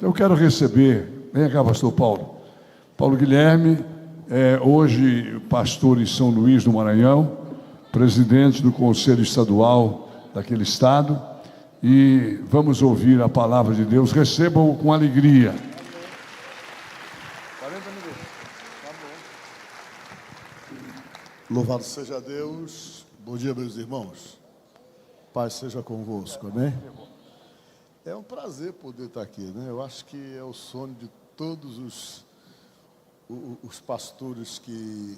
Então eu quero receber, vem cá, pastor Paulo. Paulo Guilherme é hoje pastor em São Luís do Maranhão, presidente do Conselho Estadual daquele estado, e vamos ouvir a palavra de Deus. Recebam-o com alegria. 40 minutos. Tá bom. Louvado seja Deus. Bom dia, meus irmãos. Paz seja convosco, amém? É um prazer poder estar aqui, né? Eu acho que é o sonho de todos os pastores que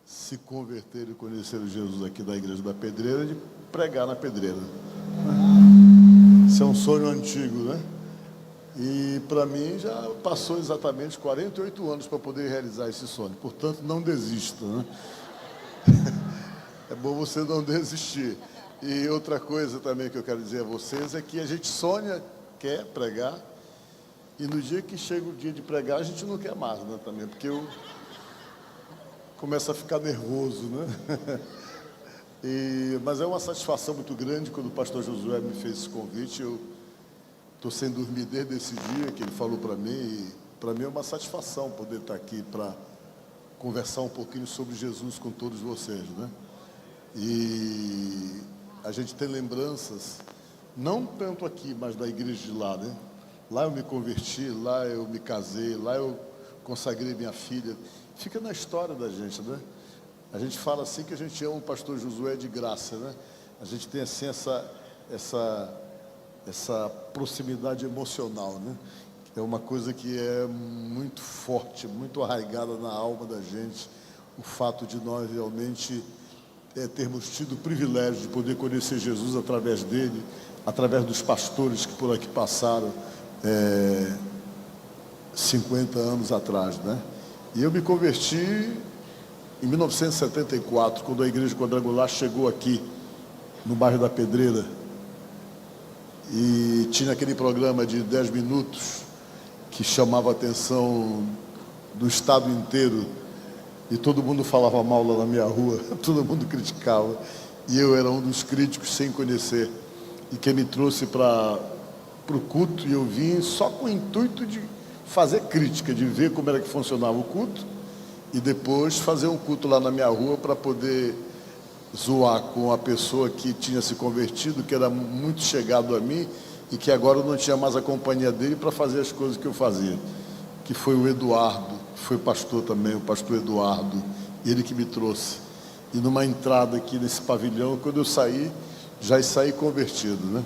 se converteram e conheceram Jesus aqui da Igreja da Pedreira, de pregar na Pedreira. Isso é um sonho antigo, né? E para mim já passou exatamente 48 anos para poder realizar esse sonho. Portanto, não desista, né? É bom você não desistir. E outra coisa também que eu quero dizer a vocês é que a gente sonha, quer pregar, e no dia que chega o dia de pregar, a gente não quer mais, né, também, porque eu começo a ficar nervoso, né? Mas é uma satisfação muito grande quando o pastor Josué me fez esse convite. Eu estou sem dormir desde esse dia que ele falou para mim, e para mim é uma satisfação poder estar aqui para conversar um pouquinho sobre Jesus com todos vocês, né? E a gente tem lembranças, não tanto aqui, mas da igreja de lá, né? Lá eu me converti, lá eu me casei, lá eu consagrei minha filha. Fica na história da gente, né? A gente fala assim que a gente ama o pastor Josué de graça, né? A gente tem assim essa proximidade emocional, né? É uma coisa que é muito forte, muito arraigada na alma da gente, o fato de nós realmente termos tido o privilégio de poder conhecer Jesus através dele, através dos pastores que por aqui passaram 50 anos atrás, né? E eu me converti em 1974, quando a Igreja Quadrangular chegou aqui, no bairro da Pedreira, e tinha aquele programa de 10 minutos, que chamava a atenção do estado inteiro, e todo mundo falava mal lá na minha rua, todo mundo criticava, e eu era um dos críticos sem conhecer, e quem me trouxe para o culto, e eu vim só com o intuito de fazer crítica, de ver como era que funcionava o culto, e depois fazer um culto lá na minha rua para poder zoar com a pessoa que tinha se convertido, que era muito chegado a mim, e que agora eu não tinha mais a companhia dele para fazer as coisas que eu fazia, que foi o Eduardo, que foi pastor também, o pastor Eduardo, ele que me trouxe. E numa entrada aqui nesse pavilhão, quando eu saí, já saí convertido, né?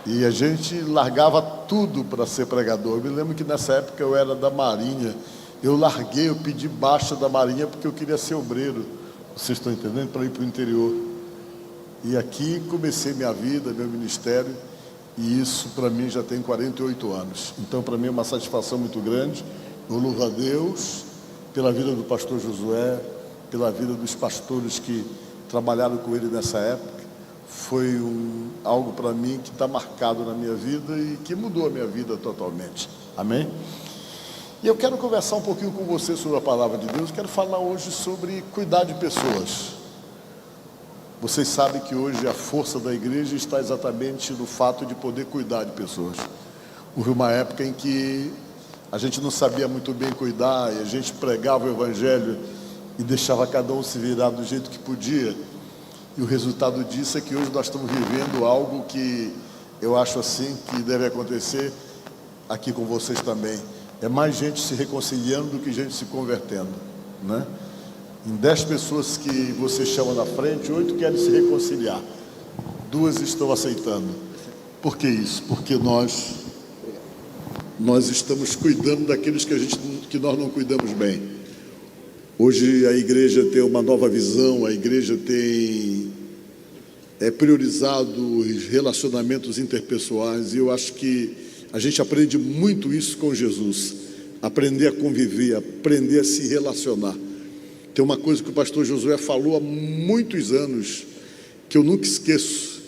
E a gente largava tudo para ser pregador. Eu me lembro que nessa época eu era da Marinha, eu pedi baixa da Marinha porque eu queria ser obreiro, vocês estão entendendo? Para ir para o interior. E aqui comecei minha vida, meu ministério, e isso para mim já tem 48 anos. Então para mim é uma satisfação muito grande. Eu louvo a Deus pela vida do pastor Josué, pela vida dos pastores que trabalharam com ele nessa época. Foi algo para mim que está marcado na minha vida e que mudou a minha vida totalmente. Amém? E eu quero conversar um pouquinho com você sobre a palavra de Deus. Quero falar hoje sobre cuidar de pessoas. Vocês sabem que hoje a força da igreja está exatamente no fato de poder cuidar de pessoas. Houve uma época em que a gente não sabia muito bem cuidar, e a gente pregava o evangelho e deixava cada um se virar do jeito que podia. E o resultado disso é que hoje nós estamos vivendo algo que eu acho assim que deve acontecer aqui com vocês também. É mais gente se reconciliando do que gente se convertendo, né? Em 10 pessoas que você chama na frente, 8 querem se reconciliar, 2 estão aceitando. Por que isso? Porque nós estamos cuidando daqueles que nós não cuidamos bem. Hoje a igreja tem uma nova visão, a igreja tem priorizado os relacionamentos interpessoais, e eu acho que a gente aprende muito isso com Jesus, aprender a conviver, aprender a se relacionar. Tem uma coisa que o pastor Josué falou há muitos anos, que eu nunca esqueço.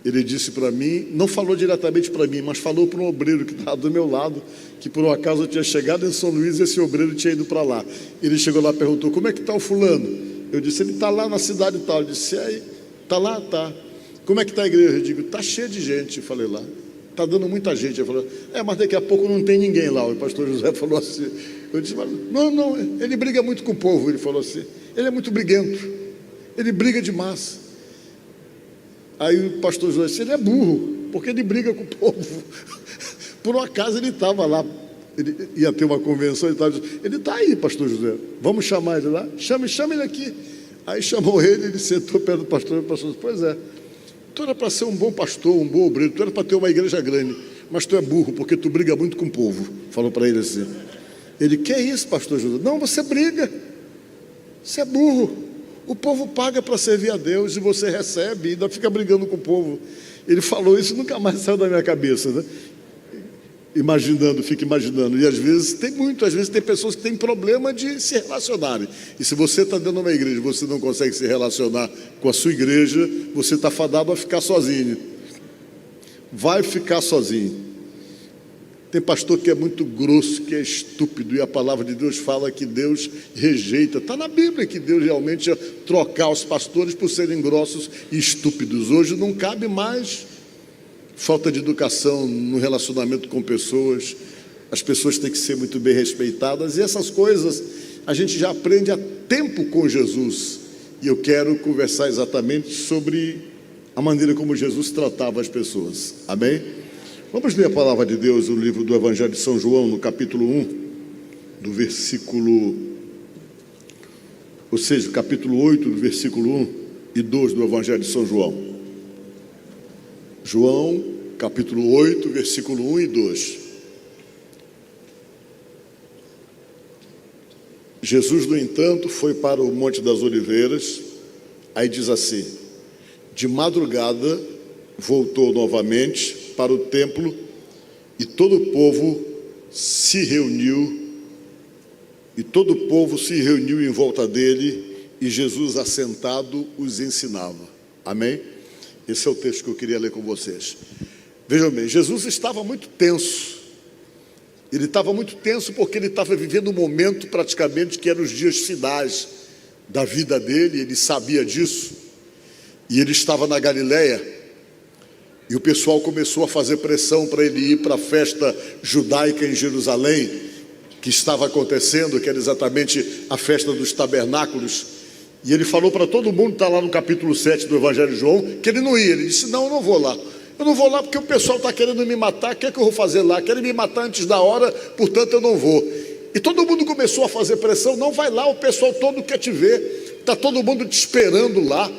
Ele disse para mim, não falou diretamente para mim, mas falou para um obreiro que estava do meu lado, que por um acaso eu tinha chegado em São Luís e esse obreiro tinha ido para lá. Ele chegou lá e perguntou, como é que está o fulano? Eu disse, ele está lá na cidade e tal. Ele disse, aí, está lá? Está. Como é que está a igreja? Eu digo, está cheia de gente. Eu falei lá. está dando muita gente. Ele falou, mas daqui a pouco não tem ninguém lá. O pastor José falou assim, eu disse, mas, não, ele briga muito com o povo. Ele falou assim, ele é muito briguento, ele briga demais. Aí o pastor José disse, ele é burro, porque ele briga com o povo. Por um acaso ele estava lá, ele ia ter uma convenção, ele está aí, pastor José, vamos chamar ele lá? Chama ele aqui. Aí chamou ele sentou perto do pastor, e o pastor disse, pois é, tu era para ser um bom pastor, um bom obreiro, tu era para ter uma igreja grande, mas tu é burro, porque tu briga muito com o povo. Falou para ele assim. Ele, que é isso, pastor José? Não, você briga, você é burro, o povo paga para servir a Deus e você recebe e ainda fica brigando com o povo. Ele falou isso, nunca mais saiu da minha cabeça, né? Fica imaginando, e às vezes tem pessoas que têm problema de se relacionarem, e se você está dentro de uma igreja, você não consegue se relacionar com a sua igreja, você está fadado a ficar sozinho, vai ficar sozinho. Tem pastor que é muito grosso, que é estúpido, e a palavra de Deus fala que Deus rejeita, está na Bíblia que Deus realmente ia trocar os pastores por serem grossos e estúpidos. Hoje não cabe mais falta de educação no relacionamento com pessoas, as pessoas têm que ser muito bem respeitadas, e essas coisas a gente já aprende há tempo com Jesus, e eu quero conversar exatamente sobre a maneira como Jesus tratava as pessoas, amém? Vamos ler a palavra de Deus no livro do Evangelho de São João, no capítulo 1, do versículo, ou seja, capítulo 8, do versículo 1 e 2 do Evangelho de São João. João, capítulo 8, versículo 1 e 2. Jesus, no entanto, foi para o Monte das Oliveiras, aí diz assim, de madrugada voltou novamente para o templo e todo o povo se reuniu em volta dele e Jesus assentado os ensinava. Amém? Esse é o texto que eu queria ler com vocês. Vejam bem, Jesus estava muito tenso. Ele estava muito tenso porque ele estava vivendo um momento praticamente que eram os dias finais da vida dele, ele sabia disso. E ele estava na Galileia, e o pessoal começou a fazer pressão para ele ir para a festa judaica em Jerusalém, que estava acontecendo, que era exatamente a festa dos tabernáculos. E ele falou para todo mundo, está lá no capítulo 7 do Evangelho de João, que ele não ia. Ele disse, não, eu não vou lá. Eu não vou lá porque o pessoal está querendo me matar. O que é que eu vou fazer lá? Querem me matar antes da hora, portanto eu não vou. E todo mundo começou a fazer pressão, não vai lá, o pessoal todo quer te ver. Está todo mundo te esperando lá.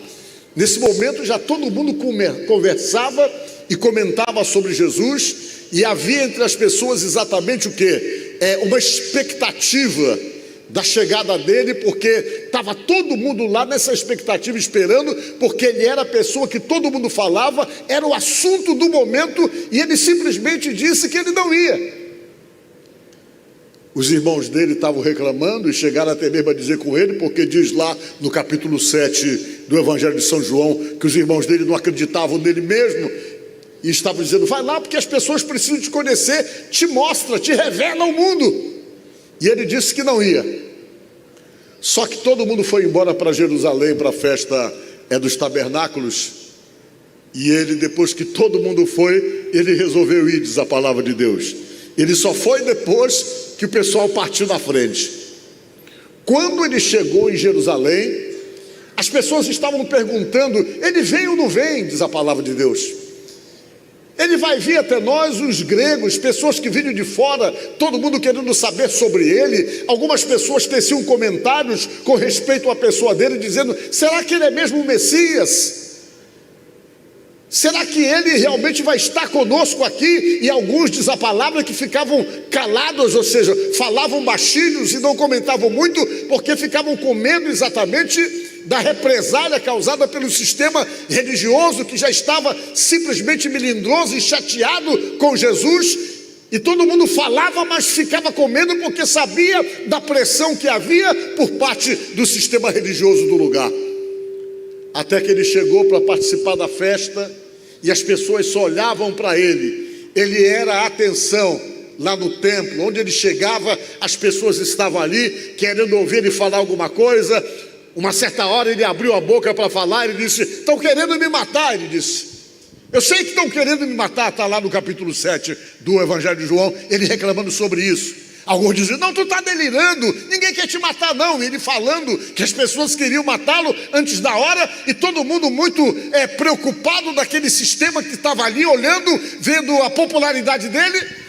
Nesse momento já todo mundo conversava e comentava sobre Jesus. E havia entre as pessoas exatamente o quê? Uma expectativa da chegada dele, porque estava todo mundo lá nessa expectativa esperando, porque ele era a pessoa que todo mundo falava, era o assunto do momento, e ele simplesmente disse que ele não ia. Os irmãos dele estavam reclamando e chegaram até mesmo a dizer com ele, porque diz lá no capítulo 7 do Evangelho de São João, que os irmãos dele não acreditavam nele mesmo, e estavam dizendo, vai lá porque as pessoas precisam te conhecer, te mostra, te revela ao mundo. E ele disse que não ia. Só que todo mundo foi embora para Jerusalém, para a festa dos tabernáculos. E ele, depois que todo mundo foi, ele resolveu ir, diz a palavra de Deus. Ele só foi depois que o pessoal partiu na frente. Quando ele chegou em Jerusalém, as pessoas estavam perguntando, ele vem ou não vem, diz a palavra de Deus. Ele vai vir até nós, os gregos, pessoas que vinham de fora, todo mundo querendo saber sobre ele. Algumas pessoas teciam comentários com respeito à pessoa dele, dizendo, será que ele é mesmo o Messias? Será que ele realmente vai estar conosco aqui? E alguns, diz a palavra, que ficavam calados, ou seja, falavam baixinhos e não comentavam muito, porque ficavam com medo exatamente da represália causada pelo sistema religioso, que já estava simplesmente melindroso e chateado com Jesus. E todo mundo falava, mas ficava com medo, porque sabia da pressão que havia por parte do sistema religioso do lugar. Até que ele chegou para participar da festa, e as pessoas só olhavam para ele. Ele era a atenção lá no templo. Onde ele chegava, as pessoas estavam ali querendo ouvir ele falar alguma coisa. Uma certa hora ele abriu a boca para falar, ele disse, estão querendo me matar, ele disse. Eu sei que estão querendo me matar, está lá no capítulo 7 do Evangelho de João, ele reclamando sobre isso. Alguns dizem, não, tu está delirando, ninguém quer te matar não. E ele falando que as pessoas queriam matá-lo antes da hora, e todo mundo muito preocupado daquele sistema que estava ali, olhando, vendo a popularidade dele.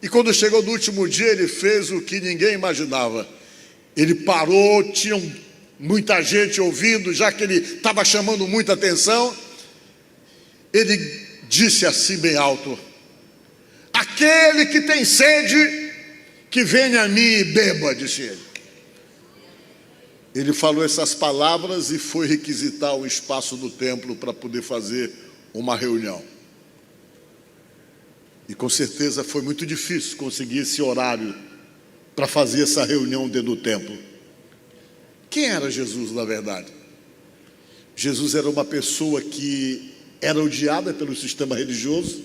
E quando chegou no último dia, ele fez o que ninguém imaginava. Ele parou, tinha muita gente ouvindo, já que ele estava chamando muita atenção. Ele disse assim bem alto: aquele que tem sede, que venha a mim e beba, disse ele. Ele falou essas palavras e foi requisitar um espaço no templo para poder fazer uma reunião. E com certeza foi muito difícil conseguir esse horário para fazer essa reunião dentro do templo. Quem era Jesus, na verdade? Jesus era uma pessoa que era odiada pelo sistema religioso,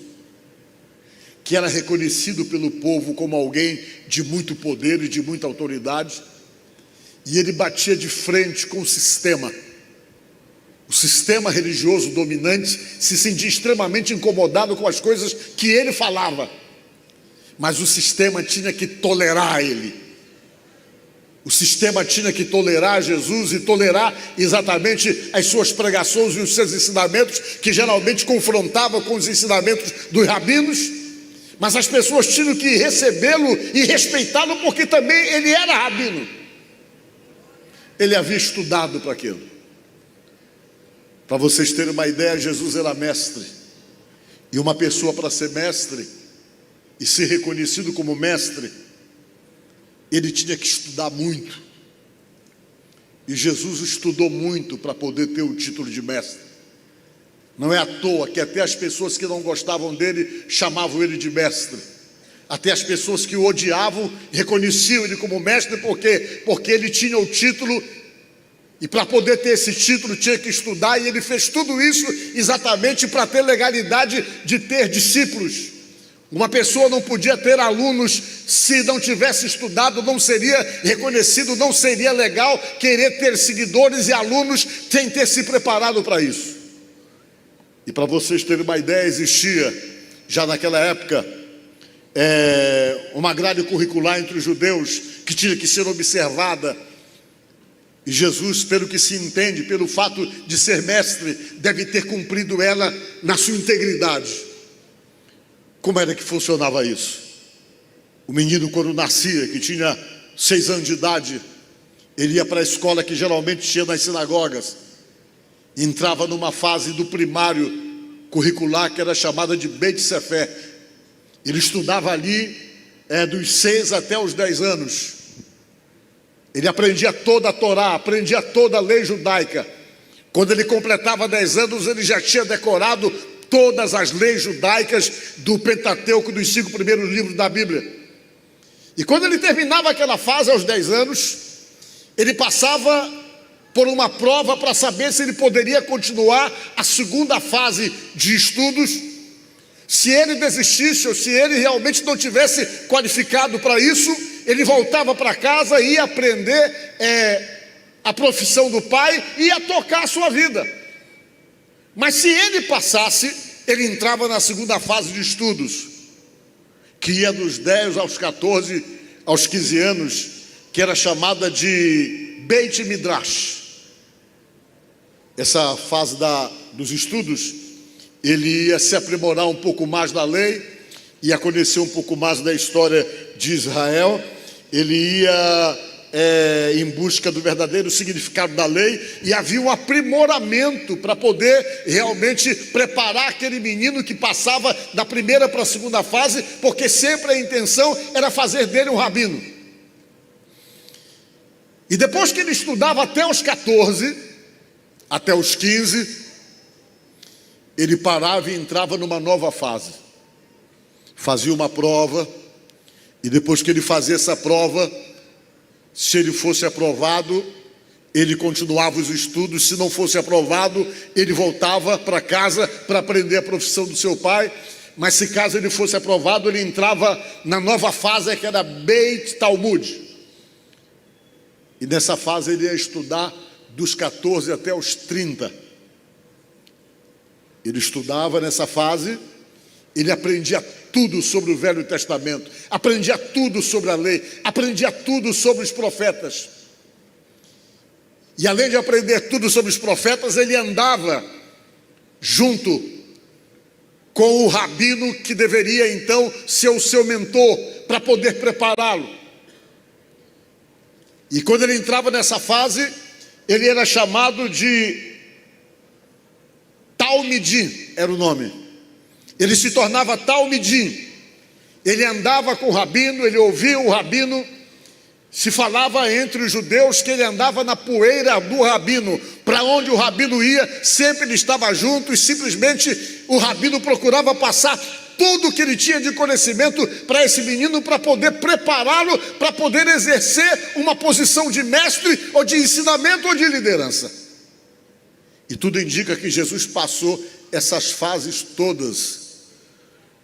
que era reconhecido pelo povo como alguém de muito poder e de muita autoridade, e ele batia de frente com o sistema religioso dominante, se sentia extremamente incomodado com as coisas que ele falava, mas o sistema tinha que tolerar ele. O sistema tinha que tolerar Jesus e tolerar exatamente as suas pregações e os seus ensinamentos, que geralmente confrontavam com os ensinamentos dos rabinos. Mas as pessoas tinham que recebê-lo e respeitá-lo, porque também ele era rabino. Ele havia estudado para aquilo. Para vocês terem uma ideia, Jesus era mestre. E uma pessoa, para ser mestre e ser reconhecido como mestre, ele tinha que estudar muito. E Jesus estudou muito para poder ter o título de mestre. Não é à toa que até as pessoas que não gostavam dele chamavam ele de mestre. Até as pessoas que o odiavam reconheciam ele como mestre, porque ele tinha o título, e para poder ter esse título tinha que estudar, e ele fez tudo isso exatamente para ter legalidade de ter discípulos. Uma pessoa não podia ter alunos se não tivesse estudado, não seria reconhecido, não seria legal querer ter seguidores e alunos sem ter se preparado para isso. E para vocês terem uma ideia, existia já naquela época uma grade curricular entre os judeus que tinha que ser observada. E Jesus, pelo que se entende, pelo fato de ser mestre, deve ter cumprido ela na sua integridade. Como era que funcionava isso? O menino, quando nascia, que tinha 6 anos de idade, ele ia para a escola que geralmente tinha nas sinagogas. Entrava numa fase do primário curricular que era chamada de Beit Sefer. Ele estudava ali dos 6 até os 10 anos. Ele aprendia toda a Torá, aprendia toda a lei judaica. Quando ele completava 10 anos, ele já tinha decorado todas as leis judaicas do Pentateuco, dos 5 primeiros livros da Bíblia. E quando ele terminava aquela fase, aos 10 anos, ele passava por uma prova para saber se ele poderia continuar a segunda fase de estudos. Se ele desistisse, ou se ele realmente não tivesse qualificado para isso, ele voltava para casa e ia aprender a profissão do pai e ia tocar a sua vida. Mas se ele passasse, ele entrava na segunda fase de estudos, que ia dos 10 aos 14, aos 15 anos, que era chamada de Beit Midrash. Essa fase dos estudos, ele ia se aprimorar um pouco mais na lei, ia conhecer um pouco mais da história de Israel, ele ia em busca do verdadeiro significado da lei, e havia um aprimoramento para poder realmente preparar aquele menino que passava da primeira para a segunda fase, porque sempre a intenção era fazer dele um rabino. E depois que ele estudava até os 14, até os 15, ele parava e entrava numa nova fase. Fazia uma prova, e depois que ele fazia essa prova, se ele fosse aprovado, ele continuava os estudos. Se não fosse aprovado, ele voltava para casa para aprender a profissão do seu pai. Mas se caso ele fosse aprovado, ele entrava na nova fase, que era Beit Talmud. E nessa fase ele ia estudar dos 14 até os 30. Ele estudava nessa fase, ele aprendia tudo sobre o Velho Testamento, aprendia tudo sobre a lei, aprendia tudo sobre os profetas. E além de aprender tudo sobre os profetas, ele andava junto com o rabino que deveria então ser o seu mentor para poder prepará-lo. E quando ele entrava nessa fase, ele era chamado de Talmidim, era o nome. Ele se tornava Talmidim. Ele andava com o rabino, ele ouvia o rabino. Se falava entre os judeus que ele andava na poeira do rabino. Para onde o rabino ia, sempre ele estava junto, e simplesmente o rabino procurava passar tudo que ele tinha de conhecimento para esse menino, para poder prepará-lo, para poder exercer uma posição de mestre, ou de ensinamento, ou de liderança. E tudo indica que Jesus passou essas fases todas.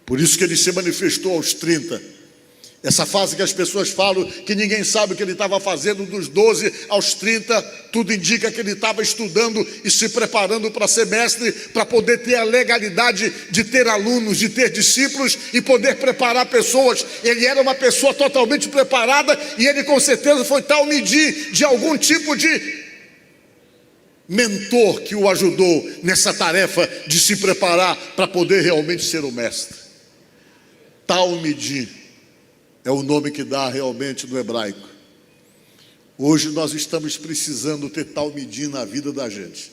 Por isso que ele se manifestou aos 30. Essa fase que as pessoas falam que ninguém sabe o que ele estava fazendo, dos 12 aos 30, tudo indica que ele estava estudando e se preparando para ser mestre, para poder ter a legalidade de ter alunos, de ter discípulos e poder preparar pessoas. Ele era uma pessoa totalmente preparada, e ele com certeza foi Talmidim, de algum tipo de mentor que o ajudou nessa tarefa de se preparar para poder realmente ser o mestre. Talmidim é o nome que dá realmente no hebraico. Hoje nós estamos precisando ter Talmidim na vida da gente.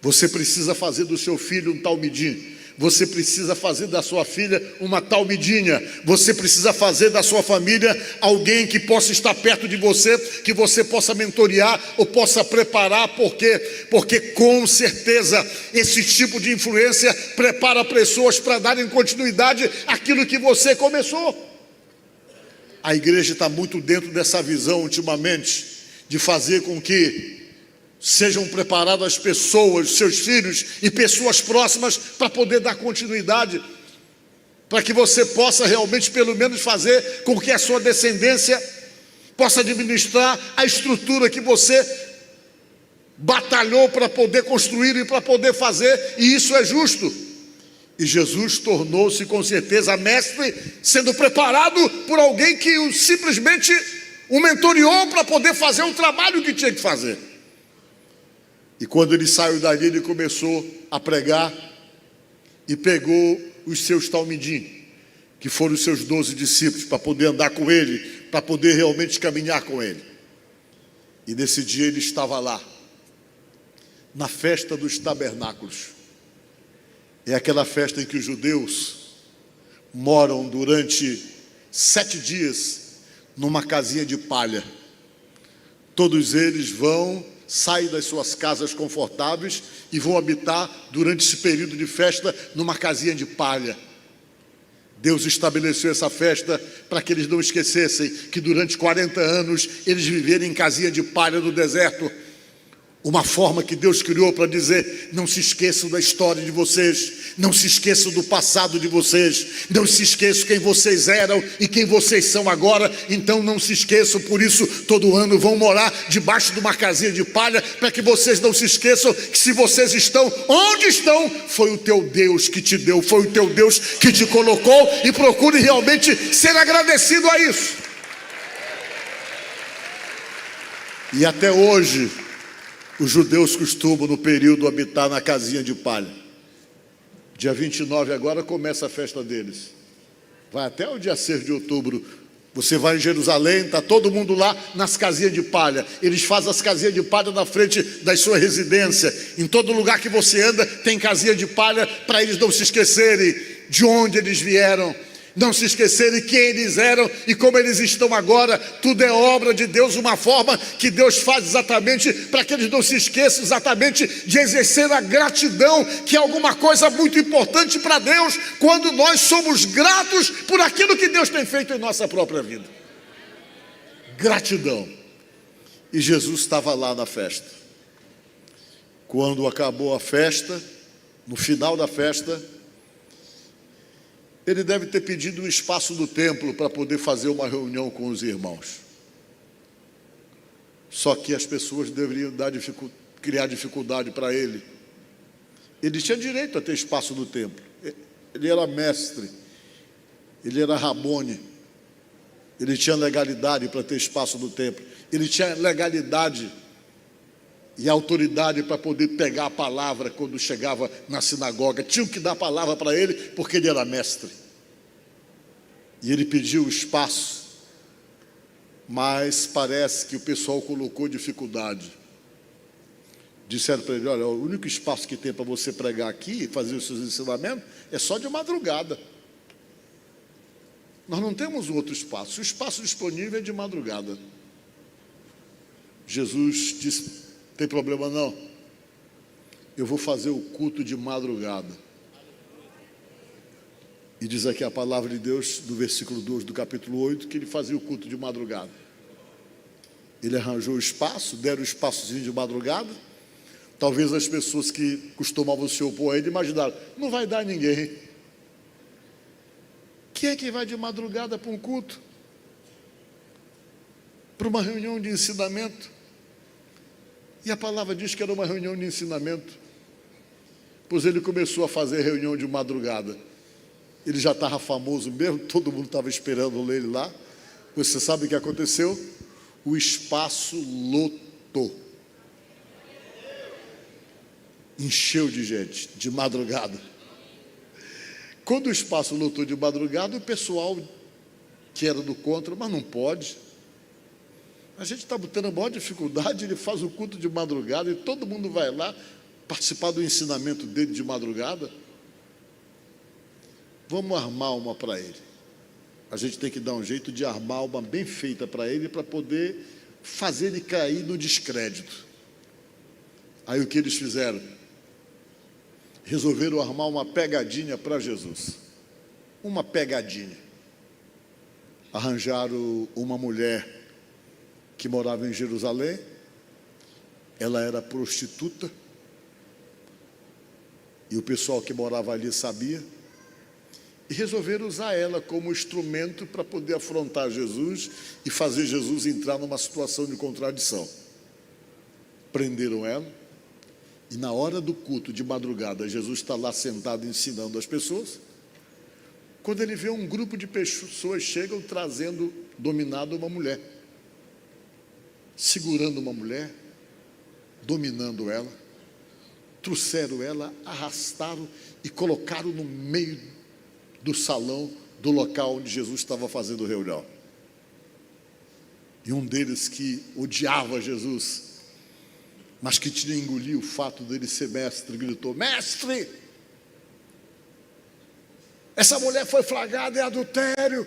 Você precisa fazer do seu filho um Talmidim. Você precisa fazer da sua filha uma Talmidinha. Você precisa fazer da sua família alguém que possa estar perto de você, que você possa mentorear ou possa preparar, porque com certeza esse tipo de influência prepara pessoas para darem continuidade àquilo que você começou. A igreja está muito dentro dessa visão ultimamente, de fazer com que sejam preparadas as pessoas, seus filhos e pessoas próximas, para poder dar continuidade, para que você possa realmente pelo menos fazer com que a sua descendência possa administrar a estrutura que você batalhou para poder construir e para poder fazer, e isso é justo. E Jesus tornou-se com certeza mestre, sendo preparado por alguém que simplesmente o mentoreou para poder fazer o trabalho que tinha que fazer. E quando ele saiu dali, ele começou a pregar e pegou os seus Talmidim, que foram os seus 12 discípulos, para poder andar com ele, para poder realmente caminhar com ele. E nesse dia ele estava lá, na festa dos tabernáculos. É aquela festa em que os judeus moram durante 7 dias numa casinha de palha. Todos eles saem das suas casas confortáveis e vão habitar durante esse período de festa numa casinha de palha. Deus estabeleceu essa festa para que eles não esquecessem que durante 40 anos eles viveram em casinha de palha no deserto. Uma forma que Deus criou para dizer: não se esqueçam da história de vocês, não se esqueçam do passado de vocês, não se esqueçam quem vocês eram e quem vocês são agora. Então não se esqueçam, por isso todo ano vão morar debaixo de uma casinha de palha, para que vocês não se esqueçam que se vocês estão onde estão, foi o teu Deus que te deu, foi o teu Deus que te colocou, e procure realmente ser agradecido a isso. E até hoje os judeus costumam no período habitar na casinha de palha. Dia 29 agora começa a festa deles. Vai até o dia 6 de outubro. Você vai em Jerusalém, está todo mundo lá nas casinhas de palha. Eles fazem as casinhas de palha na frente da sua residência. Em todo lugar que você anda tem casinha de palha, para eles não se esquecerem de onde eles vieram, não se esquecerem quem eles eram e como eles estão agora. Tudo é obra de Deus, uma forma que Deus faz exatamente para que eles não se esqueçam exatamente de exercer a gratidão, que é alguma coisa muito importante para Deus, quando nós somos gratos por aquilo que Deus tem feito em nossa própria vida. Gratidão. E Jesus estava lá na festa. Quando acabou a festa, no final da festa, ele deve ter pedido um espaço do templo para poder fazer uma reunião com os irmãos. Só que as pessoas deveriam criar dificuldade para ele. Ele tinha direito a ter espaço no templo. Ele era mestre, ele era Rabone, ele tinha legalidade para ter espaço no templo, ele tinha legalidade e autoridade para poder pegar a palavra quando chegava na sinagoga. Tinham que dar a palavra para ele, porque ele era mestre. E ele pediu espaço, mas parece que o pessoal colocou dificuldade. Disseram para ele: olha, o único espaço que tem para você pregar aqui e fazer os seus ensinamentos é só de madrugada. Nós não temos outro espaço. O espaço disponível é de madrugada. Jesus disse: tem problema não, eu vou fazer o culto de madrugada. E diz aqui a palavra de Deus, do versículo 2 do capítulo 8, que ele fazia o culto de madrugada. Ele arranjou o espaço, deram o espaçozinho de madrugada. Talvez as pessoas que costumavam se opor a ele imaginaram: não vai dar ninguém. Quem é que vai de madrugada para um culto? Para uma reunião de ensinamento? E a palavra diz que era uma reunião de ensinamento, pois ele começou a fazer reunião de madrugada. Ele já estava famoso mesmo, todo mundo estava esperando ele lá. Você sabe o que aconteceu? O espaço lotou. Encheu de gente, de madrugada. Quando o espaço lotou de madrugada, o pessoal que era do contra: mas não pode. A gente está botando a maior dificuldade, ele faz o culto de madrugada e todo mundo vai lá participar do ensinamento dele de madrugada. Vamos armar uma para ele. A gente tem que dar um jeito de armar uma bem feita para ele, para poder fazer ele cair no descrédito. Aí o que eles fizeram? Resolveram armar uma pegadinha para Jesus. Uma pegadinha. Arranjaram uma mulher que morava em Jerusalém. Ela era prostituta, e o pessoal que morava ali sabia, e resolveram usar ela como instrumento para poder afrontar Jesus e fazer Jesus entrar numa situação de contradição. Prenderam ela, e na hora do culto de madrugada, Jesus está lá sentado ensinando as pessoas. Quando ele vê um grupo de pessoas chegam trazendo, dominado, uma mulher, segurando uma mulher, dominando ela, trouxeram ela, arrastaram e colocaram no meio do salão, do local onde Jesus estava fazendo reunião. E um deles, que odiava Jesus, mas que tinha engolido o fato dele ser mestre, gritou: mestre, essa mulher foi flagrada em adultério,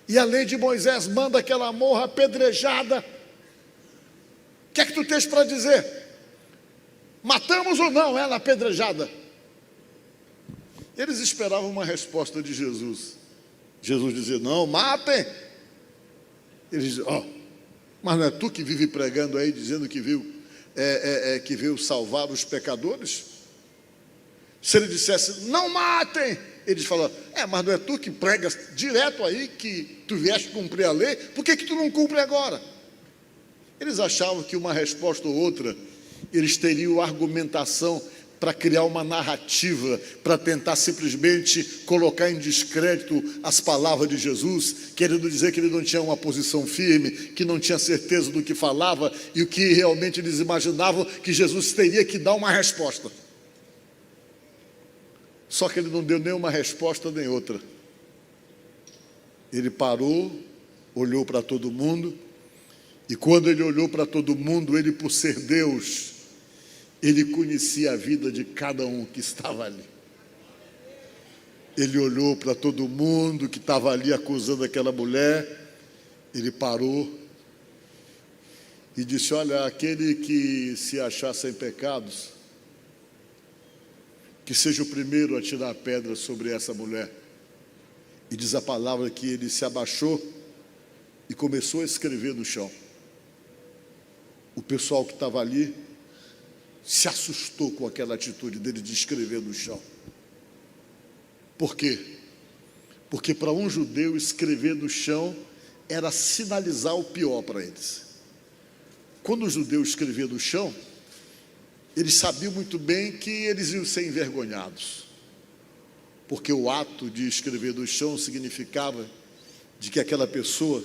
e a lei de Moisés manda que ela morra apedrejada. O que é que tu tens para dizer? Matamos ou não ela apedrejada? Eles esperavam uma resposta de Jesus. Jesus dizia: não, matem. Eles diziam: ó, mas não é tu que vive pregando aí, dizendo que veio salvar os pecadores? Se ele dissesse: não matem, eles falaram: mas não é tu que pregas direto aí, que tu vieste cumprir a lei, por que tu não cumpre agora? Eles achavam que uma resposta ou outra, eles teriam argumentação para criar uma narrativa, para tentar simplesmente colocar em descrédito as palavras de Jesus, querendo dizer que ele não tinha uma posição firme, que não tinha certeza do que falava, e o que realmente eles imaginavam, que Jesus teria que dar uma resposta. Só que ele não deu nem uma resposta nem outra. Ele parou, olhou para todo mundo, e quando ele olhou para todo mundo, ele, por ser Deus, ele conhecia a vida de cada um que estava ali. Ele olhou para todo mundo que estava ali acusando aquela mulher, ele parou e disse: olha, aquele que se achar sem pecados, que seja o primeiro a tirar a pedra sobre essa mulher. E diz a palavra que ele se abaixou e começou a escrever no chão. O pessoal que estava ali se assustou com aquela atitude dele de escrever no chão. Por quê? Porque para um judeu escrever no chão era sinalizar o pior para eles. Quando o judeu escrevia no chão, Eles sabiam muito bem que eles iam ser envergonhados, porque o ato de escrever no chão significava de que aquela pessoa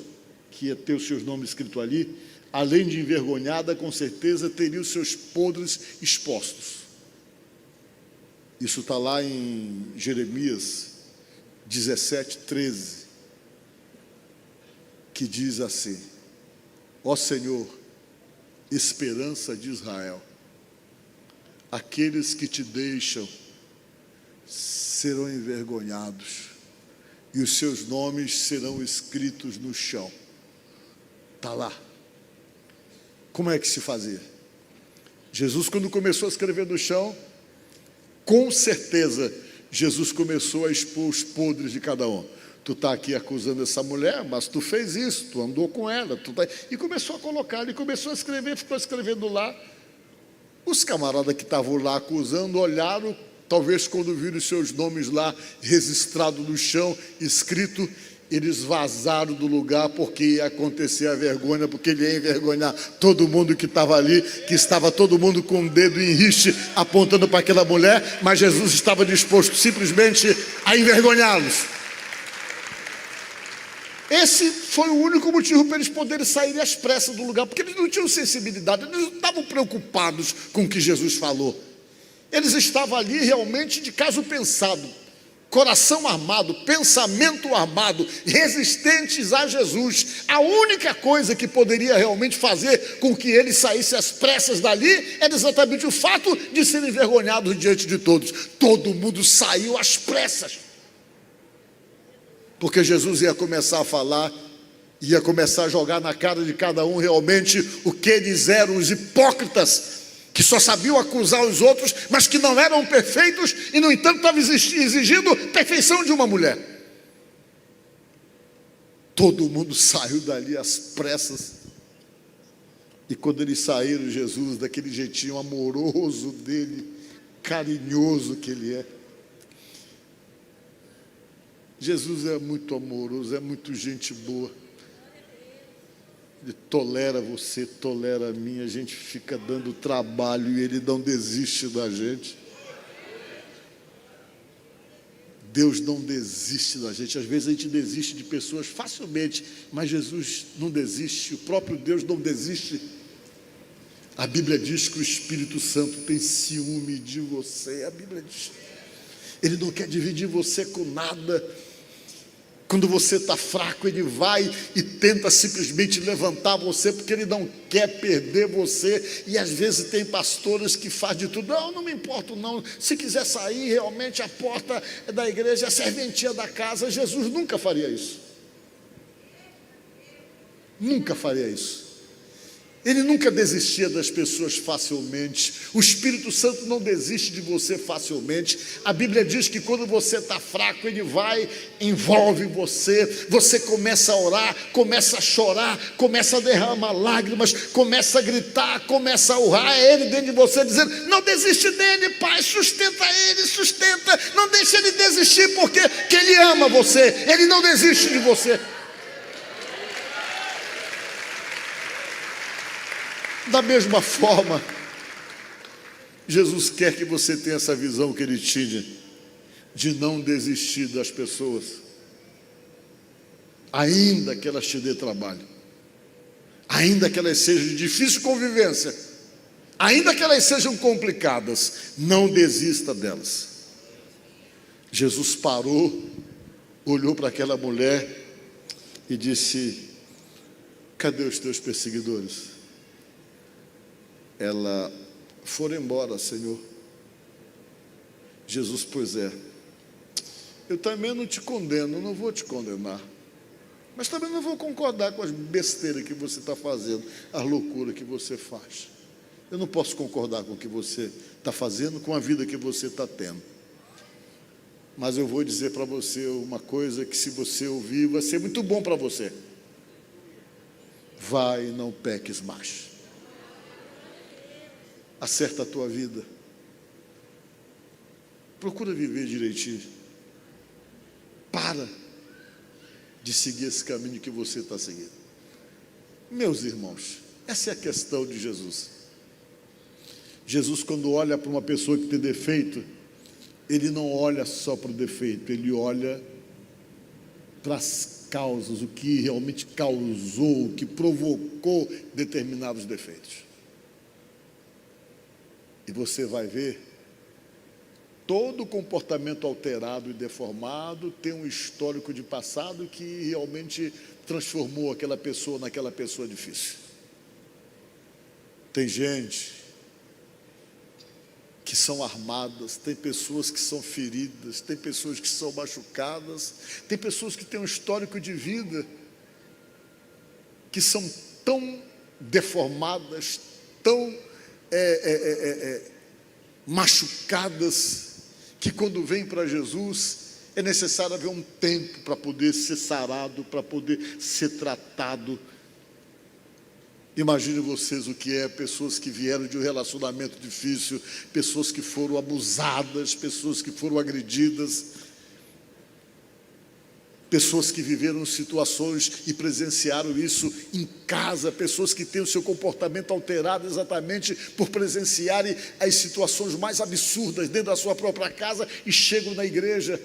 que ia ter os seus nomes escritos ali, além de envergonhada, com certeza teria os seus podres expostos. Isso está lá em Jeremias 17:13, que diz assim: ó Senhor, esperança de Israel, aqueles que te deixam serão envergonhados, e os seus nomes serão escritos no chão. Está lá. Como é que se fazia? Jesus, quando começou a escrever no chão, com certeza, Jesus começou a expor os podres de cada um. Tu está aqui acusando essa mulher, mas tu fez isso, tu andou com ela, e começou a colocar, ele começou a escrever, ficou escrevendo lá. Os camaradas que estavam lá acusando olharam, talvez quando viram os seus nomes lá registrados no chão, escrito, eles vazaram do lugar, porque ia acontecer a vergonha, porque ele ia envergonhar todo mundo que estava ali, que estava todo mundo com o dedo em riste apontando para aquela mulher, mas Jesus estava disposto simplesmente a envergonhá-los. Esse foi o único motivo para eles poderem sair às pressas do lugar, porque eles não tinham sensibilidade, eles não estavam preocupados com o que Jesus falou. Eles estavam ali realmente de caso pensado, coração armado, pensamento armado, resistentes a Jesus. A única coisa que poderia realmente fazer com que eles saíssem às pressas dali era exatamente o fato de serem envergonhados diante de todos. Todo mundo saiu às pressas, porque Jesus ia começar a falar, ia começar a jogar na cara de cada um realmente o que eles eram, os hipócritas, que só sabiam acusar os outros, mas que não eram perfeitos, e no entanto estavam exigindo perfeição de uma mulher. Todo mundo saiu dali às pressas, e quando eles saíram, Jesus, daquele jeitinho amoroso dele, carinhoso que ele é, Jesus é muito amoroso, é muito gente boa. Ele tolera você, tolera a mim, a gente fica dando trabalho e Ele não desiste da gente. Deus não desiste da gente. Às vezes a gente desiste de pessoas facilmente, mas Jesus não desiste, o próprio Deus não desiste. A Bíblia diz que o Espírito Santo tem ciúme de você, a Bíblia diz. Ele não quer dividir você com nada. Quando você está fraco, Ele vai e tenta simplesmente levantar você, porque Ele não quer perder você. E às vezes tem pastores que fazem de tudo. Não me importo não, se quiser sair, realmente a porta da igreja é a serventia da casa. Jesus nunca faria isso. Nunca faria isso. Ele nunca desistia das pessoas facilmente. O Espírito Santo não desiste de você facilmente. A Bíblia diz que quando você está fraco, Ele vai, envolve você. Você começa a orar, começa a chorar, começa a derramar lágrimas, começa a gritar, começa a urrar. É Ele dentro de você dizendo: não desiste dele, Pai, sustenta ele, sustenta. Não deixe ele desistir, porque Ele ama você. Ele não desiste de você. Da mesma forma, Jesus quer que você tenha essa visão que Ele tinha, de não desistir das pessoas, ainda que elas te dê trabalho, ainda que elas sejam de difícil convivência, ainda que elas sejam complicadas, não desista delas. Jesus parou, olhou para aquela mulher e disse: cadê os teus perseguidores? Ela: foram embora, Senhor. Jesus: pois é, eu também não te condeno, não vou te condenar, mas também não vou concordar com as besteiras que você está fazendo, as loucuras que você faz. Eu não posso concordar com o que você está fazendo, com a vida que você está tendo, mas eu vou dizer para você uma coisa que, se você ouvir, vai ser muito bom para você. Vai e não peques mais. Acerta a tua vida. Procura viver direitinho. Para de seguir esse caminho que você está seguindo. Meus irmãos, essa é a questão de Jesus. Jesus, quando olha para uma pessoa que tem defeito, ele não olha só para o defeito, ele olha para as causas, o que realmente causou, o que provocou determinados defeitos. E você vai ver, todo comportamento alterado e deformado tem um histórico de passado que realmente transformou aquela pessoa naquela pessoa difícil. Tem gente que são armadas, tem pessoas que são feridas, tem pessoas que são machucadas, tem pessoas que têm um histórico de vida que são tão deformadas, tão machucadas, que quando vêm para Jesus é necessário haver um tempo para poder ser sarado, para poder ser tratado. Imagine vocês o que é pessoas que vieram de um relacionamento difícil, pessoas que foram abusadas, pessoas que foram agredidas, pessoas que viveram situações e presenciaram isso em casa, pessoas que têm o seu comportamento alterado exatamente por presenciarem as situações mais absurdas dentro da sua própria casa e chegam na igreja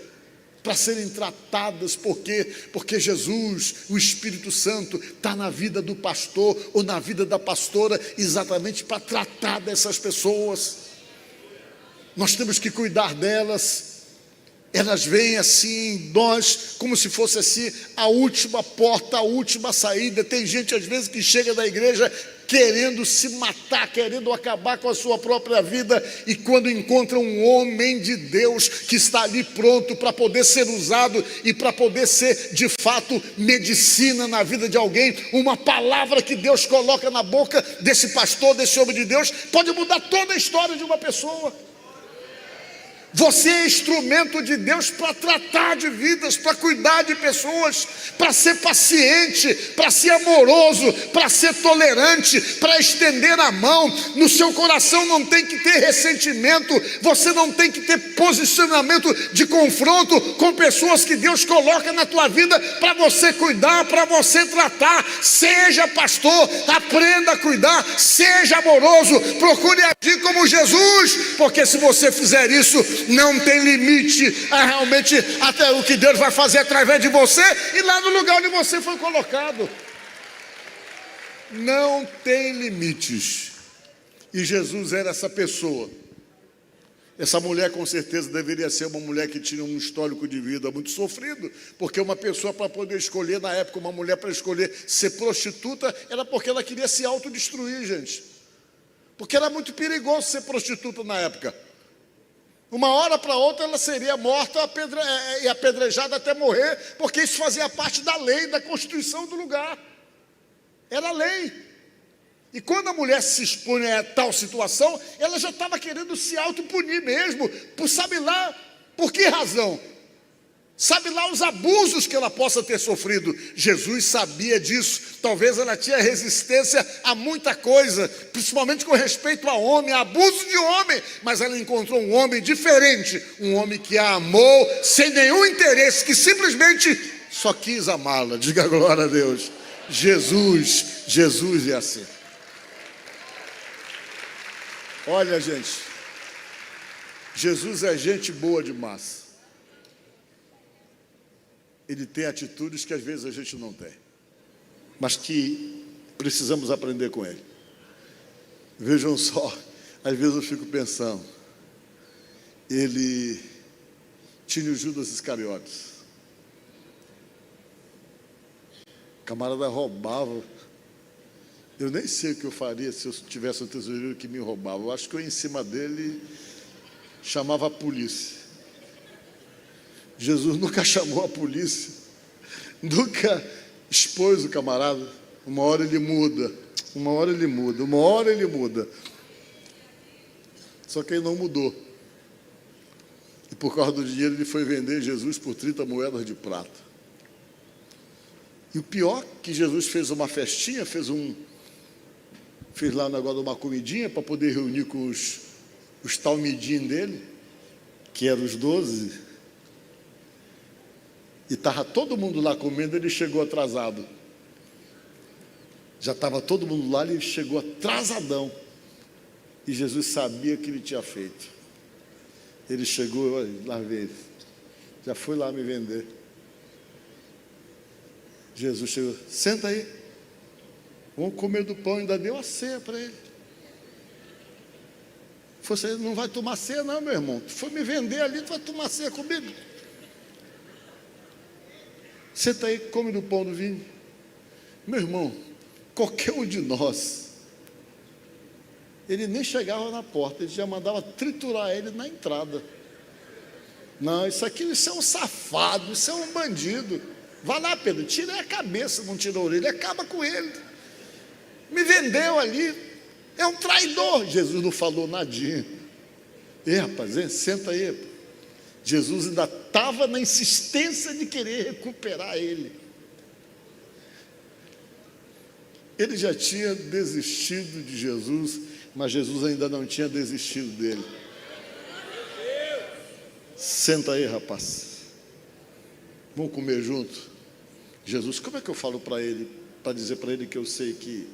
para serem tratadas. Porque Jesus, o Espírito Santo, está na vida do pastor ou na vida da pastora exatamente para tratar dessas pessoas. Nós temos que cuidar delas. Elas vêm assim, nós, como se fosse assim, a última porta, a última saída. Tem gente às vezes que chega da igreja querendo se matar, querendo acabar com a sua própria vida, e quando encontra um homem de Deus que está ali pronto para poder ser usado e para poder ser de fato medicina na vida de alguém, uma palavra que Deus coloca na boca desse pastor, desse homem de Deus, pode mudar toda a história de uma pessoa. Você é instrumento de Deus para tratar de vidas, para cuidar de pessoas, para ser paciente, para ser amoroso, para ser tolerante, para estender a mão. No seu coração não tem que ter ressentimento, você não tem que ter posicionamento de confronto com pessoas que Deus coloca na tua vida para você cuidar, para você tratar. Seja pastor, aprenda a cuidar, seja amoroso, procure agir como Jesus, porque se você fizer isso, não tem limite a realmente até o que Deus vai fazer através de você e lá no lugar onde você foi colocado. Não tem limites. E Jesus era essa pessoa. Essa mulher com certeza deveria ser uma mulher que tinha um histórico de vida muito sofrido, porque uma pessoa para poder escolher, na época, uma mulher para escolher ser prostituta, era porque ela queria se autodestruir, gente. Porque era muito perigoso ser prostituta na época. Uma hora para outra ela seria morta e apedrejada até morrer, porque isso fazia parte da lei, da constituição do lugar. Era lei. E quando a mulher se expõe a tal situação, ela já estava querendo se autopunir mesmo, sabe lá por que razão? Sabe lá os abusos que ela possa ter sofrido. Jesus sabia disso. Talvez ela tinha resistência a muita coisa, principalmente com respeito a homem, a abuso de homem. Mas ela encontrou um homem diferente, um homem que a amou sem nenhum interesse, que simplesmente só quis amá-la. Diga glória a Deus. Jesus é assim. Olha, gente, Jesus é gente boa demais. Ele tem atitudes que às vezes a gente não tem, mas que precisamos aprender com ele. Vejam só, às vezes eu fico pensando, ele tinha o Judas Iscariotes. O camarada roubava. Eu nem sei o que eu faria se eu tivesse um tesoureiro que me roubava. Eu acho que eu ia em cima dele, chamava a polícia. Jesus nunca chamou a polícia, nunca expôs o camarada. Uma hora ele muda, uma hora ele muda, uma hora ele muda. Só que ele não mudou. E por causa do dinheiro ele foi vender Jesus por 30 moedas de prata. E o pior que Jesus fez uma festinha, fez lá um negócio de uma comidinha para poder reunir com os talmidim dele, que eram os 12. E estava todo mundo lá comendo, ele chegou atrasado. Já estava todo mundo lá, ele chegou atrasadão. E Jesus sabia o que ele tinha feito. Ele chegou, olha, lá veio. Já foi lá me vender. Jesus chegou, senta aí. Vamos comer do pão, ainda deu a ceia para ele. Você não vai tomar ceia não, meu irmão. Tu foi me vender ali, tu vai tomar ceia comigo. Senta aí, come do pão do vinho. Meu irmão, qualquer um de nós, ele nem chegava na porta, ele já mandava triturar ele na entrada. Não, isso é um safado, isso é um bandido. Vai lá, Pedro, tira a cabeça, não tira a orelha, acaba com ele. Me vendeu ali, é um traidor. Jesus não falou nadinha. Ei, rapaz, senta aí. Jesus ainda estava na insistência de querer recuperar ele. Ele já tinha desistido de Jesus, mas Jesus ainda não tinha desistido dele. Senta aí, rapaz. Vamos comer junto. Jesus, como é que eu falo para ele, para dizer para ele que eu sei que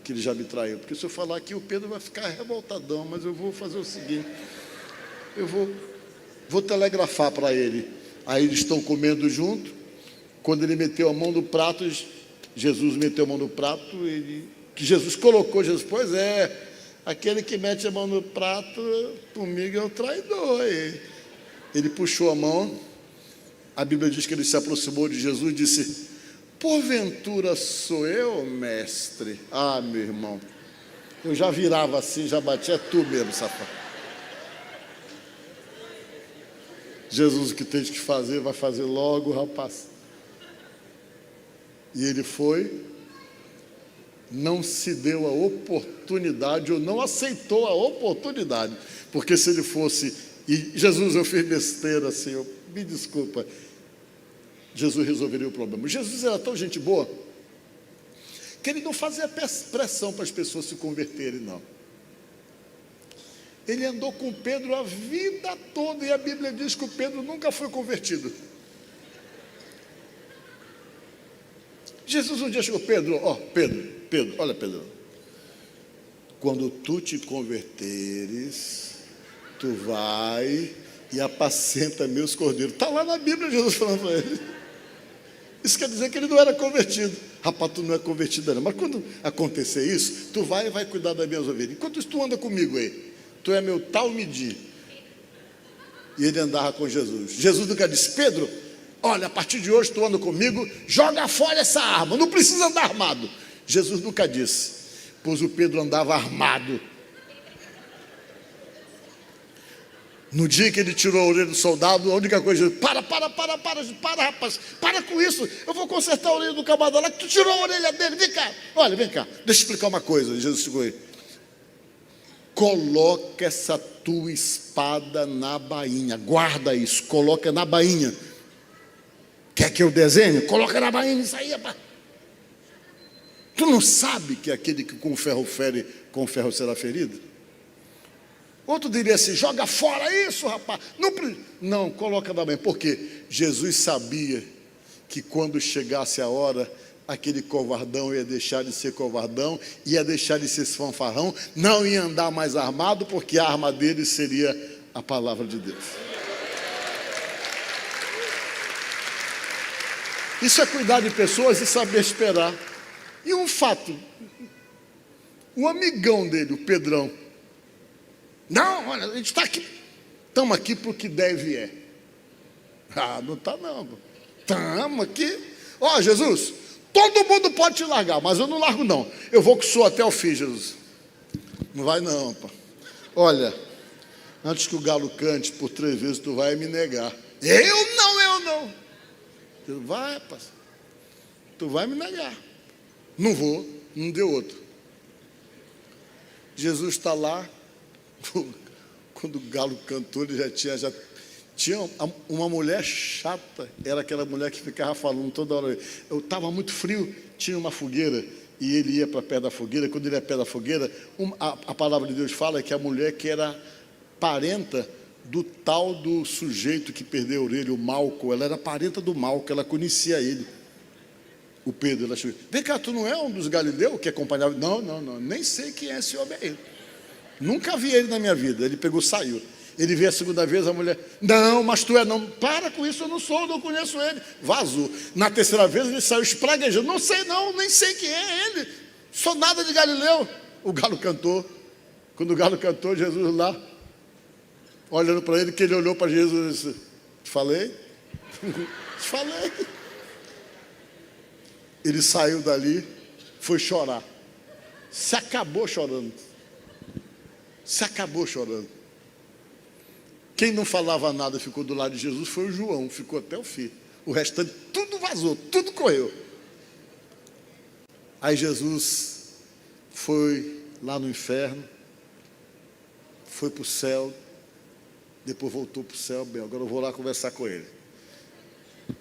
ele já me traiu? Porque se eu falar aqui, o Pedro vai ficar revoltadão, mas eu vou fazer o seguinte, eu vou telegrafar para ele. Aí eles estão comendo junto. Quando ele meteu a mão no prato, Jesus meteu a mão no prato, que Jesus colocou, Jesus, pois é, aquele que mete a mão no prato, comigo é o traidor. Ele puxou a mão, a Bíblia diz que ele se aproximou de Jesus e disse, porventura sou eu, mestre? Ah, meu irmão, eu já virava assim, já batia, é tu mesmo, safado. Jesus, o que tem que fazer, vai fazer logo, rapaz. E ele foi, não se deu a oportunidade, ou não aceitou a oportunidade, porque se ele fosse, e Jesus, eu fiz besteira assim, me desculpa, Jesus resolveria o problema. Jesus era tão gente boa, que ele não fazia pressão para as pessoas se converterem, não. Ele andou com Pedro a vida toda, e a Bíblia diz que o Pedro nunca foi convertido. Jesus um dia chegou, Pedro, olha Pedro, quando tu te converteres, tu vai e apacenta meus cordeiros. Está lá na Bíblia Jesus falando para ele. Isso quer dizer que ele não era convertido. Rapaz, tu não é convertido não, mas quando acontecer isso, tu vai e vai cuidar das minhas ovelhas. Enquanto isso, tu anda comigo aí, tu é meu talmidi. E ele andava com Jesus. Jesus nunca disse, Pedro, olha, a partir de hoje tu anda comigo, joga fora essa arma, não precisa andar armado. Jesus nunca disse, pois o Pedro andava armado. No dia que ele tirou a orelha do soldado, a única coisa, para, rapaz, para com isso, eu vou consertar a orelha do camarada lá, que tu tirou a orelha dele, vem cá, olha, vem cá, deixa eu explicar uma coisa. Jesus chegou aí, coloca essa tua espada na bainha, guarda isso, coloca na bainha. Quer que eu desenhe? Coloca na bainha isso aí, rapaz. Tu não sabe que aquele que com ferro fere, com ferro será ferido? Outro diria assim, joga fora isso, rapaz. Não, coloca na bainha. Por quê? Jesus sabia que quando chegasse a hora, aquele covardão ia deixar de ser covardão, ia deixar de ser fanfarrão, não ia andar mais armado, porque a arma dele seria a palavra de Deus. Isso é cuidar de pessoas e saber esperar. E um fato, um amigão dele, o Pedrão, não, olha, a gente está aqui, estamos aqui para o que deve é. Ah, não está não, estamos aqui. Ó, Jesus, todo mundo pode te largar, mas eu não largo não, eu vou com o senhor até o fim, Jesus. Não vai não, pá. Olha, antes que o galo cante por 3 vezes, tu vai me negar. Eu não. Tu vai, rapaz, tu vai me negar. Não vou, não deu outro. Jesus está lá, quando o galo cantou, ele já tinha uma mulher chata, era aquela mulher que ficava falando toda hora. Eu estava muito frio, tinha uma fogueira, e ele ia para perto da fogueira. Quando ele ia perto da fogueira, a palavra de Deus fala que a mulher que era parenta do tal do sujeito que perdeu a orelha, o Malco, ela era parenta do Malco, ela conhecia ele. O Pedro, ela chegou, vem cá, tu não é um dos galileus que acompanhava? Não, nem sei quem é esse homem aí. Nunca vi ele na minha vida. Ele pegou, saiu. Ele veio a segunda vez, a mulher, não, mas tu é não. Para com isso, eu não sou, não conheço ele. Vazou. Na terceira vez ele saiu espraguejando. Não sei não, nem sei quem é ele. Sou nada de Galileu. O galo cantou. Quando o galo cantou, Jesus lá, olhando para ele, que ele olhou para Jesus e disse, te falei? Te falei. Ele saiu dali, foi chorar. Se acabou chorando. Se acabou chorando. Quem não falava nada ficou do lado de Jesus foi o João, ficou até o fim. O restante tudo vazou, tudo correu. Aí Jesus foi lá no inferno, foi para o céu, depois voltou para o céu. Bem, agora eu vou lá conversar com ele.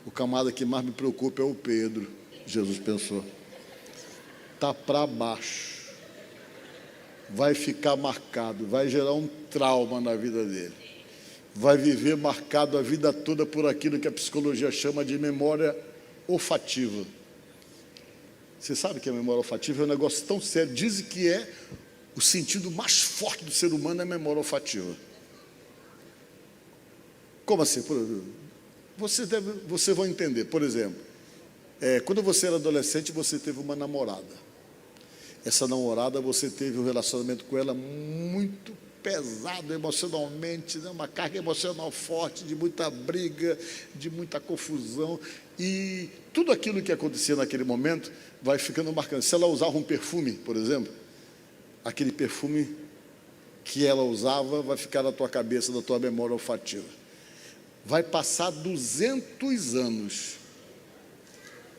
O camarada que mais me preocupa é o Pedro, Jesus pensou. Está para baixo. Vai ficar marcado, vai gerar um trauma na vida dele. Vai viver marcado a vida toda por aquilo que a psicologia chama de memória olfativa. Você sabe que a memória olfativa é um negócio tão sério. Dizem que é o sentido mais forte do ser humano, é a memória olfativa. Como assim? Você vai entender. Por exemplo, quando você era adolescente, você teve uma namorada. Essa namorada, você teve um relacionamento com ela muito pesado emocionalmente, né? Uma carga emocional forte, de muita briga, de muita confusão. E tudo aquilo que acontecia naquele momento vai ficando marcante. Se ela usava um perfume, por exemplo, aquele perfume que ela usava vai ficar na tua cabeça, na tua memória olfativa. Vai passar 200 anos.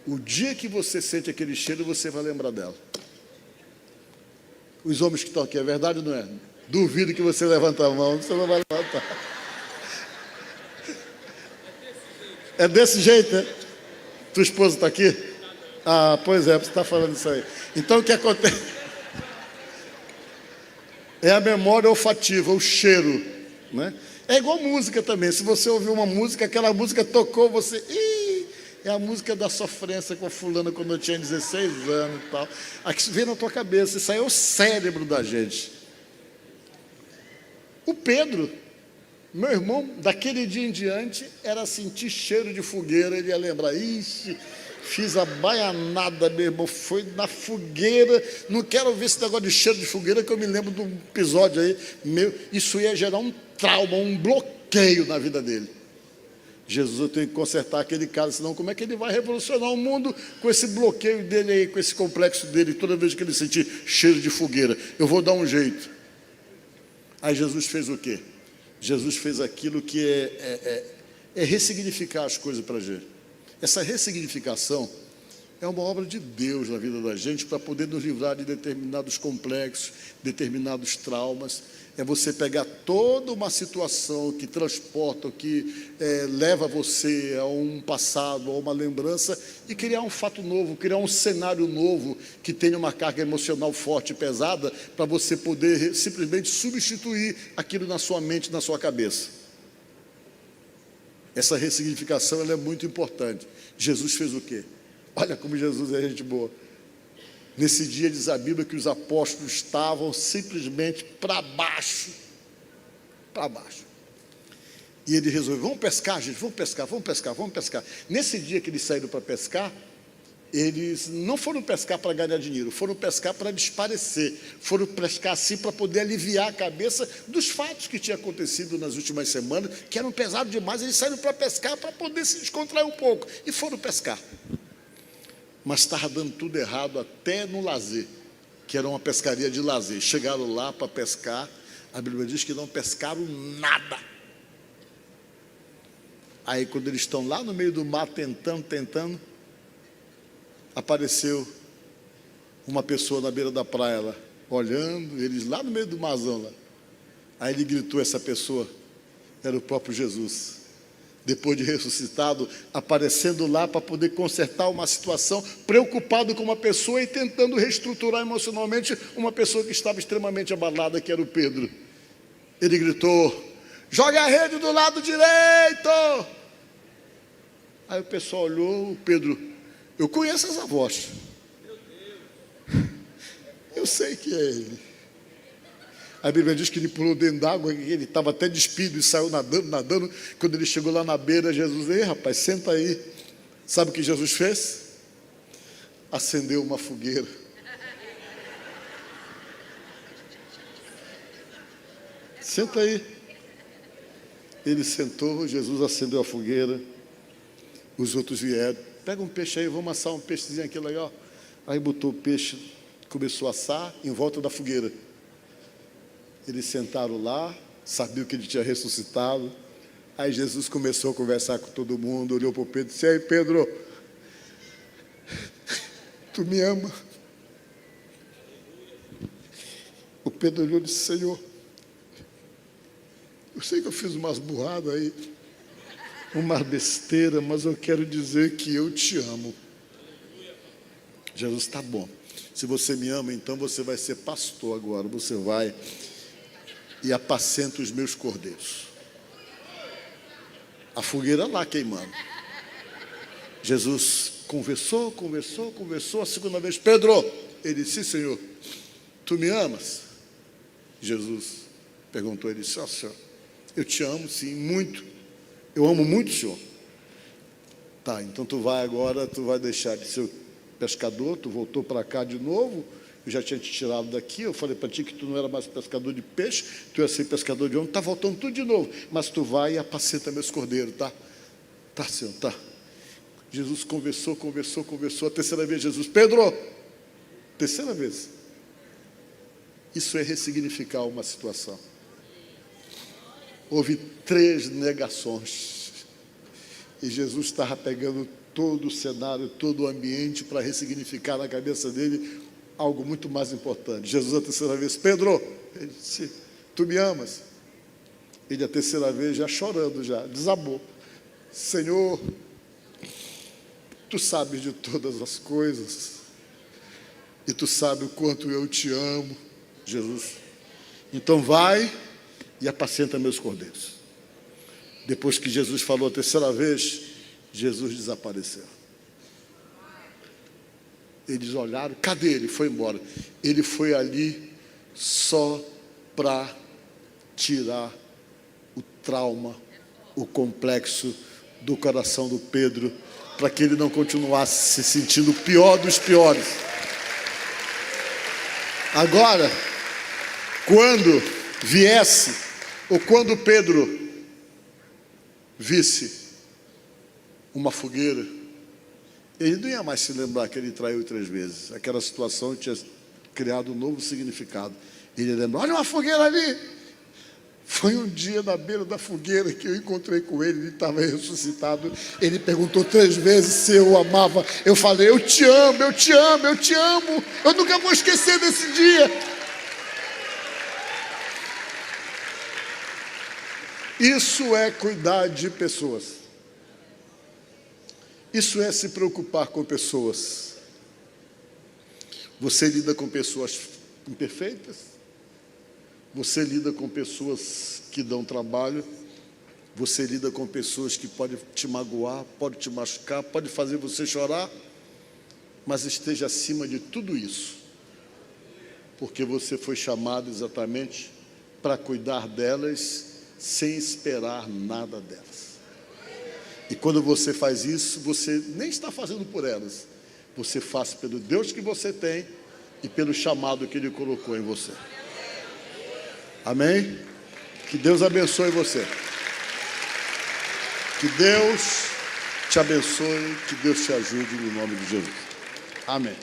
O dia que você sente aquele cheiro, você vai lembrar dela. Os homens que estão aqui, é verdade ou não é? Duvido que você levante a mão, você não vai levantar. É desse jeito, né? Tua esposa está aqui? Ah, pois é, você está falando isso aí. Então o que acontece? É a memória olfativa, o cheiro, né? É igual música também. Se você ouvir uma música, aquela música tocou, você... é a música da sofrência com a fulana quando eu tinha 16 anos e tal. Aqui vem na tua cabeça, isso aí é o cérebro da gente. O Pedro, meu irmão, daquele dia em diante, era sentir cheiro de fogueira, ele ia lembrar, ixi, fiz a baianada, meu irmão, foi na fogueira, não quero ver esse negócio de cheiro de fogueira, que eu me lembro de um episódio aí, isso ia gerar um trauma, um bloqueio na vida dele. Jesus, eu tenho que consertar aquele cara, senão como é que ele vai revolucionar o mundo com esse bloqueio dele aí, com esse complexo dele, toda vez que ele sentir cheiro de fogueira, eu vou dar um jeito. Aí Jesus fez o quê? Jesus fez aquilo que é ressignificar as coisas para a gente. Essa ressignificação é uma obra de Deus na vida da gente para poder nos livrar de determinados complexos, determinados traumas. É você pegar toda uma situação que transporta, que leva você a um passado, a uma lembrança, e criar um fato novo, criar um cenário novo que tenha uma carga emocional forte e pesada, para você poder simplesmente substituir aquilo na sua mente, na sua cabeça. Essa ressignificação ela é muito importante. Jesus fez o quê? Olha como Jesus é gente boa. Nesse dia diz a Bíblia que os apóstolos estavam simplesmente para baixo. Para baixo. E ele resolveu, vamos pescar, gente, vamos pescar, vamos pescar, vamos pescar. Nesse dia que eles saíram para pescar, eles não foram pescar para ganhar dinheiro, foram pescar para desaparecer, foram pescar assim para poder aliviar a cabeça dos fatos que tinham acontecido nas últimas semanas, que eram pesados demais. Eles saíram para pescar para poder se descontrair um pouco, e foram pescar. Mas estava dando tudo errado até no lazer, que era uma pescaria de lazer. Chegaram lá para pescar, a Bíblia diz que não pescaram nada. Aí quando eles estão lá no meio do mar tentando, apareceu uma pessoa na beira da praia lá, olhando, eles lá no meio do marzão lá. Aí ele gritou, essa pessoa era o próprio Jesus. Depois de ressuscitado, aparecendo lá para poder consertar uma situação, preocupado com uma pessoa e tentando reestruturar emocionalmente uma pessoa que estava extremamente abalada, que era o Pedro. Ele gritou, joga a rede do lado direito. Aí o pessoal olhou, o Pedro, eu conheço essa voz. Eu sei que é ele. A Bíblia diz que ele pulou dentro d'água, ele estava até despido e saiu nadando. Quando ele chegou lá na beira, Jesus, ei rapaz, senta aí. Sabe o que Jesus fez? Acendeu uma fogueira. Senta aí. Ele sentou, Jesus acendeu a fogueira. Os outros vieram. Pega um peixe aí, vamos assar um peixezinho aqui legal. Aí botou o peixe, começou a assar em volta da fogueira. Eles sentaram lá, sabiam que ele tinha ressuscitado. Aí Jesus começou a conversar com todo mundo, olhou para o Pedro e disse: ei, Pedro, tu me ama? O Pedro olhou e disse: Senhor, eu sei que eu fiz umas burradas aí, uma besteira, mas eu quero dizer que eu te amo. Jesus, tá bom. Se você me ama, então você vai ser pastor agora. Você vai e apacenta os meus cordeiros. A fogueira lá queimando. Jesus conversou. A segunda vez: Pedro, ele disse: sim, Senhor, tu me amas? Jesus perguntou, ele disse: ó, Senhor, eu te amo, sim, muito. Eu amo muito o Senhor. Tá, então tu vai agora, tu vai deixar de ser pescador, tu voltou para cá de novo. Eu já tinha te tirado daqui, eu falei para ti que tu não era mais pescador de peixe, tu ia ser pescador de homem, está voltando tudo de novo, mas tu vai e apacenta meus cordeiros, tá? Tá, Senhor, tá. Jesus conversou, a terceira vez, Jesus: Pedro, terceira vez. Isso é ressignificar uma situação. Houve 3 negações, e Jesus estava pegando todo o cenário, todo o ambiente para ressignificar na cabeça dele algo muito mais importante. Jesus, a terceira vez: Pedro, ele disse: tu me amas? Ele, a terceira vez, já chorando, já desabou: Senhor, tu sabes de todas as coisas, e tu sabes o quanto eu te amo. Jesus: então vai e apacenta meus cordeiros. Depois que Jesus falou a terceira vez, Jesus desapareceu. Eles olharam, cadê ele? Foi embora. Ele foi ali só para tirar o trauma, o complexo do coração do Pedro, para que ele não continuasse se sentindo o pior dos piores. Agora, quando viesse, ou quando Pedro visse uma fogueira, ele não ia mais se lembrar que ele traiu 3 vezes. Aquela situação tinha criado um novo significado. Ele ia lembrar: olha uma fogueira ali. Foi um dia na beira da fogueira que eu encontrei com ele. Ele estava ressuscitado. Ele perguntou 3 vezes se eu o amava. Eu falei: eu te amo, eu te amo, eu te amo. Eu nunca vou esquecer desse dia. Isso é cuidar de pessoas. Isso é se preocupar com pessoas. Você lida com pessoas imperfeitas, você lida com pessoas que dão trabalho, você lida com pessoas que podem te magoar, podem te machucar, podem fazer você chorar, mas esteja acima de tudo isso, porque você foi chamado exatamente para cuidar delas sem esperar nada delas. E quando você faz isso, você nem está fazendo por elas. Você faz pelo Deus que você tem e pelo chamado que Ele colocou em você. Amém? Que Deus abençoe você. Que Deus te abençoe, que Deus te ajude no nome de Jesus. Amém.